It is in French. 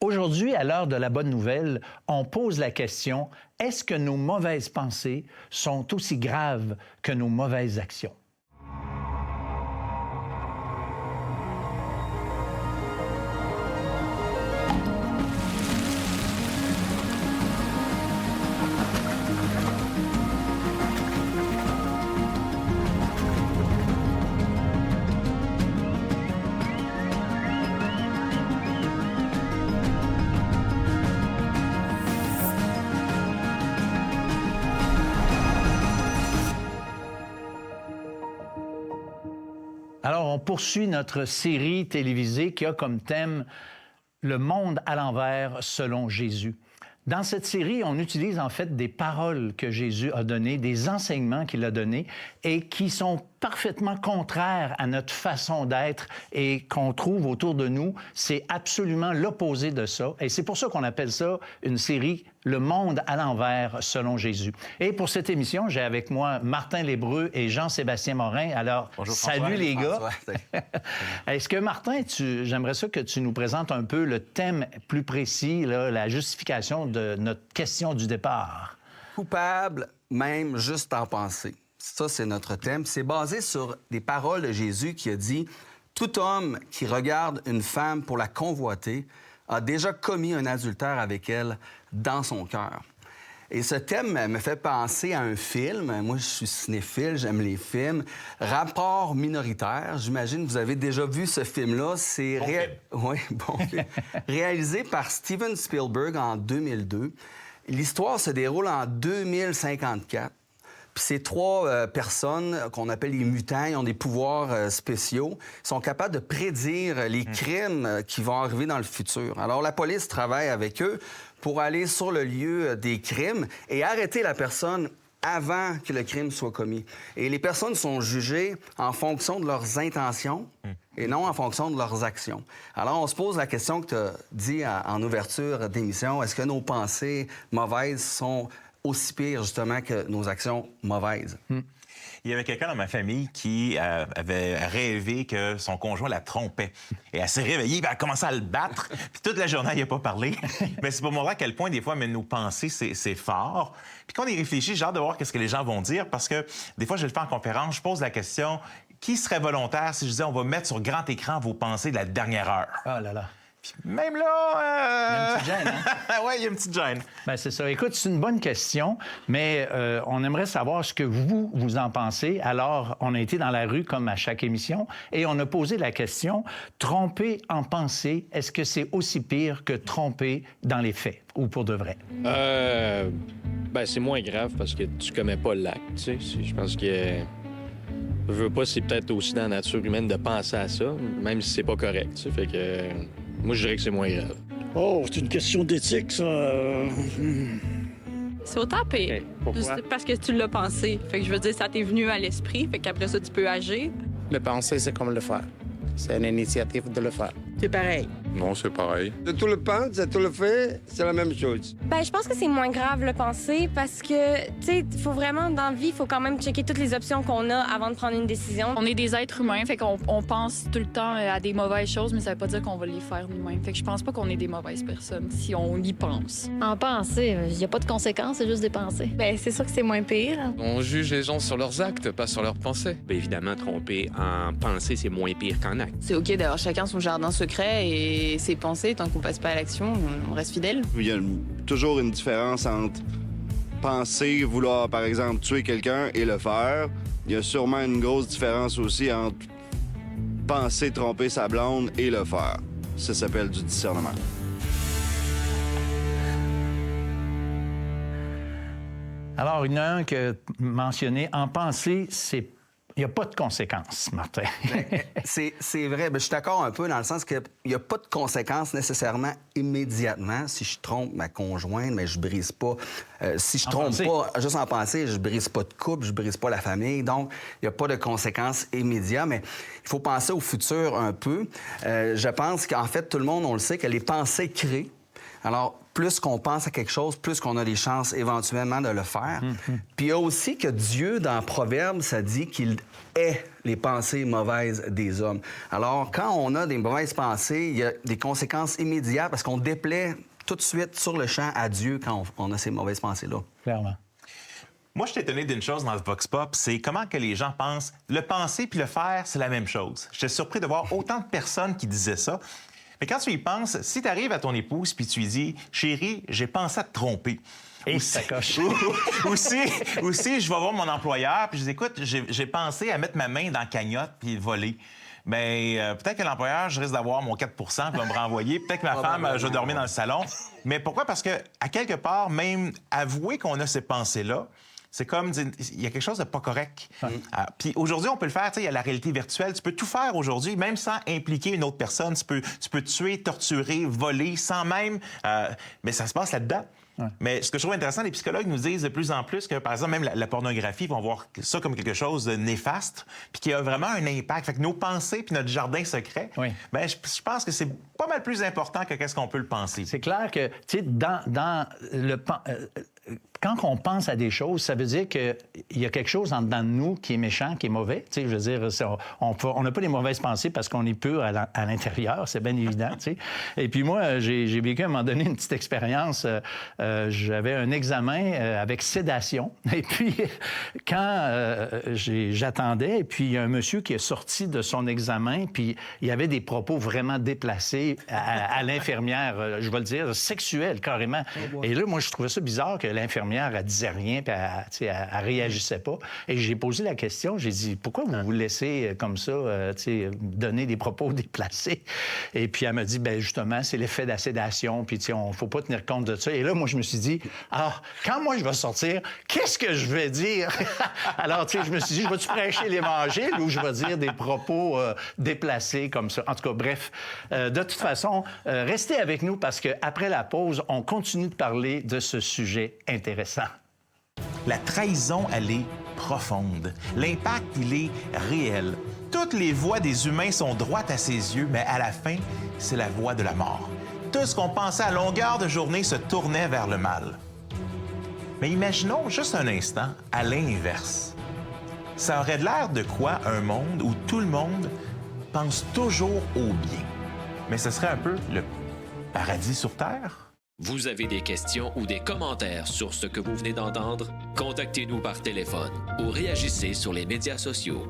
Aujourd'hui, à l'heure de la bonne nouvelle, on pose la question, est-ce que nos mauvaises pensées sont aussi graves que nos mauvaises actions? Alors, on poursuit notre série télévisée qui a comme thème « Le monde à l'envers selon Jésus ». Dans cette série, on utilise en fait des paroles que Jésus a données, des enseignements qu'il a donnés et qui sont parfaitement contraires à notre façon d'être et qu'on trouve autour de nous. C'est absolument l'opposé de ça. Et c'est pour ça qu'on appelle ça une série « Le monde à l'envers selon Jésus ». Et pour cette émission, j'ai avec moi Martin Lébreux et Jean-Sébastien Morin. Alors, bonjour, salut les gars. François. Est-ce que, Martin, j'aimerais ça que tu nous présentes un peu le thème plus précis, là, la justification de notre question du départ. Coupable, même juste en penser. Ça, c'est notre thème. C'est basé sur des paroles de Jésus qui a dit « Tout homme qui regarde une femme pour la convoiter a déjà commis un adultère avec elle dans son cœur. » Et ce thème me fait penser à un film. Moi, je suis cinéphile, j'aime les films. Rapport minoritaire. J'imagine que vous avez déjà vu ce film-là. C'est réalisé par Steven Spielberg en 2002. L'histoire se déroule en 2054. Puis ces trois personnes qu'on appelle les mutants, ils ont des pouvoirs spéciaux, sont capables de prédire les crimes qui vont arriver dans le futur. Alors la police travaille avec eux pour aller sur le lieu des crimes et arrêter la personne avant que le crime soit commis. Et les personnes sont jugées en fonction de leurs intentions et non en fonction de leurs actions. Alors, on se pose la question que tu as dit en ouverture d'émission. Est-ce que nos pensées mauvaises sont aussi pires, justement, que nos actions mauvaises? Il y avait quelqu'un dans ma famille qui avait rêvé que son conjoint la trompait. Et elle s'est réveillée, elle a commencé à le battre. Puis toute la journée, elle n'a pas parlé. Mais c'est pour montrer à quel point, des fois, mais nos pensées, c'est fort. Puis quand on y réfléchit, j'ai hâte de voir qu'est-ce que les gens vont dire. Parce que des fois, je le fais en conférence, je pose la question, qui serait volontaire si je disais on va mettre sur grand écran vos pensées de la dernière heure? Ah là là. Puis même là... Il y a une petite gêne, hein? Oui, il y a une petite gêne. Bien, c'est ça. Écoute, c'est une bonne question, mais on aimerait savoir ce que vous en pensez. Alors, on a été dans la rue, comme à chaque émission, et on a posé la question, tromper en pensée, est-ce que c'est aussi pire que tromper dans les faits, ou pour de vrai? Ben, c'est moins grave parce que tu commets pas l'acte, tu sais. Je pense que... Je veux pas, c'est peut-être aussi dans la nature humaine de penser à ça, même si c'est pas correct, tu sais. Fait que... Moi, je dirais que c'est moins grave. Oh, c'est une question d'éthique, ça. C'est autant pire. Okay. Pourquoi? Parce que tu l'as pensé. Fait que je veux dire, ça t'est venu à l'esprit. Fait qu'après ça, tu peux agir. Le penser, c'est comme le faire. C'est une initiative de le faire. C'est pareil. Non, c'est pareil. De tout le pense, de tout le fait, c'est la même chose. Ben, je pense que c'est moins grave le penser parce que, tu sais, il faut vraiment, dans la vie, il faut quand même checker toutes les options qu'on a avant de prendre une décision. On est des êtres humains, fait qu'on pense tout le temps à des mauvaises choses, mais ça veut pas dire qu'on va les faire nous-mêmes. Fait que je pense pas qu'on est des mauvaises personnes si on y pense. En pensée, il n'y a pas de conséquences, c'est juste des pensées. Ben, c'est sûr que c'est moins pire. On juge les gens sur leurs actes, pas sur leurs pensées. Bien évidemment, tromper en pensée, c'est moins pire qu'en acte. C'est OK d'avoir chacun son jardin secret et ses pensées. Tant qu'on passe pas à l'action, on reste fidèle. Il y a toujours une différence entre penser, vouloir, par exemple, tuer quelqu'un et le faire. Il y a sûrement une grosse différence aussi entre penser tromper sa blonde et le faire. Ça s'appelle du discernement. Alors, il y en a un qui a mentionné, en pensée, il n'y a pas de conséquences, Martin. C'est vrai. Je suis d'accord un peu dans le sens qu'il n'y a pas de conséquences nécessairement immédiatement. Si je trompe ma conjointe, mais je brise pas. Si je trompe pas, juste en pensée, je brise pas de couple, je brise pas la famille. Donc, il n'y a pas de conséquences immédiates. Mais il faut penser au futur un peu. Je pense qu'en fait, tout le monde, on le sait, que les pensées créent. Alors, plus qu'on pense à quelque chose, plus qu'on a des chances éventuellement de le faire. Puis il y a aussi que Dieu, dans Proverbes, ça dit qu'il hait les pensées mauvaises des hommes. Alors, quand on a des mauvaises pensées, il y a des conséquences immédiates parce qu'on déplaît tout de suite sur le champ à Dieu quand on a ces mauvaises pensées-là. Clairement. Moi, je suis étonné d'une chose dans le Vox Pop, c'est comment que les gens pensent le penser puis le faire, c'est la même chose. J'étais surpris de voir autant de personnes qui disaient ça. Mais quand tu y penses, si tu arrives à ton épouse puis tu lui dis « Chérie, j'ai pensé à te tromper », et ça coche. aussi, je vais voir mon employeur puis je dis « Écoute, j'ai pensé à mettre ma main dans la cagnotte puis voler ». Bien, peut-être que l'employeur, je risque d'avoir mon 4 puis va me renvoyer. Peut-être que ma femme, je vais dormir dans le salon. Mais pourquoi? Parce que, à quelque part, même avouer qu'on a ces pensées-là, c'est comme dire, il y a quelque chose de pas correct. Puis aujourd'hui, on peut le faire, tu sais, il y a la réalité virtuelle. Tu peux tout faire aujourd'hui, même sans impliquer une autre personne. Tu peux tuer, torturer, voler, sans même... mais ça se passe là-dedans. Mais ce que je trouve intéressant, les psychologues nous disent de plus en plus que, par exemple, même la pornographie, ils vont voir ça comme quelque chose de néfaste, puis qui a vraiment un impact. Fait que nos pensées puis notre jardin secret, bien, je pense que c'est pas mal plus important que qu'est-ce qu'on peut le penser. C'est clair que, tu sais, dans le... Quand on pense à des choses, ça veut dire qu'il y a quelque chose en dedans de nous qui est méchant, qui est mauvais. Tu sais, je veux dire, on n'a pas des mauvaises pensées parce qu'on est pur à l'intérieur, c'est bien évident, tu sais. Et puis moi, j'ai vécu à un moment donné une petite expérience. J'avais un examen avec sédation. Et puis, quand j'attendais, et puis il y a un monsieur qui est sorti de son examen, puis il y avait des propos vraiment déplacés à l'infirmière, je vais le dire, sexuels carrément. Et là, moi, je trouvais ça bizarre que l'infirmière, elle disait rien, puis elle réagissait pas. Et j'ai posé la question, j'ai dit, pourquoi vous vous laissez comme ça, donner des propos déplacés? Et puis elle m'a dit, bien justement, c'est l'effet de la sédation, puis on faut pas tenir compte de ça. Et là, moi, je me suis dit, quand moi je vais sortir, qu'est-ce que je vais dire? Alors, je me suis dit, je vais-tu prêcher l'Évangile ou je vais dire des propos déplacés comme ça? En tout cas, bref, de toute façon, restez avec nous parce qu'après la pause, on continue de parler de ce sujet intéressant. La trahison, elle est profonde. L'impact, il est réel. Toutes les voies des humains sont droites à ses yeux, mais à la fin, c'est la voie de la mort. Tout ce qu'on pensait à longueur de journée se tournait vers le mal. Mais imaginons juste un instant à l'inverse. Ça aurait l'air de quoi un monde où tout le monde pense toujours au bien? Mais ce serait un peu le paradis sur Terre? Vous avez des questions ou des commentaires sur ce que vous venez d'entendre? Contactez-nous par téléphone ou réagissez sur les médias sociaux.